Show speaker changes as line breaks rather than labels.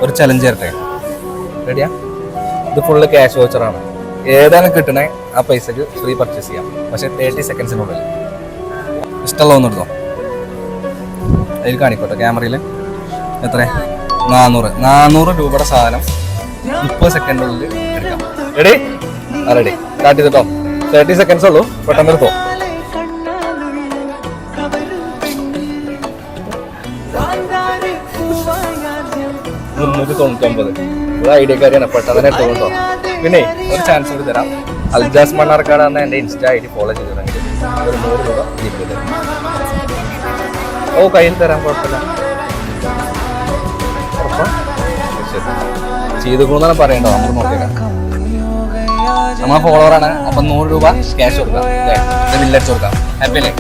ഒരു ചലഞ്ച് തരട്ടെ, റെഡിയാ? ഇത് ഫുള്ള് ക്യാഷ് വോച്ചറാണ്. ഏതാണ് കിട്ടണേ ആ പൈസക്ക് ഫ്രീ പർച്ചേസ് ചെയ്യാം, പക്ഷെ 30 സെക്കൻഡ്സിനുള്ളിൽ. ഇഷ്ടമുള്ള ഒന്ന് എടുത്തോ. അതിൽ കാണിക്കോട്ടെ ക്യാമറയിൽ. എത്ര? 400 രൂപയുടെ സാധനം 30 സെക്കൻഡിനുള്ളിൽ എടുക്കാം. റെഡി? ആ റെഡി. സ്റ്റാർട്ട് ചെയ്തിട്ടോ. 30 സെക്കൻഡ്സ് ഉള്ളൂ, പെട്ടെന്ന് എടുത്തോ. 399. ഒരു ഐഡിയക്കാരിയാണ്, പെട്ടെന്ന് തന്നെ എടുത്തോട്ടോ. പിന്നെ ഒരു ചാൻസ് കൂടി തരാം. അൽജാസ് മണ്ണാർക്കാട് എന്ന എൻ്റെ ഇൻസ്റ്റ ID ഫോളോ ചെയ്തിട്ടുണ്ടെങ്കിൽ ഒരു 100 രൂപ ജീപ്പ് തരാം. ഓ, കയ്യിൽ തരാൻ കുഴപ്പമില്ല. ചെയ്തുകൊണ്ടാണ് പറയണ്ടോ, നമുക്ക് നോക്കിയേക്കാം. നമ്മളെ ഫോളോവറാണ്, അപ്പം 100 രൂപ ക്യാഷ് കൊടുക്കാം, ബില്ലടിച്ച് കൊടുക്കാം. ഹാപ്പി അല്ലേ?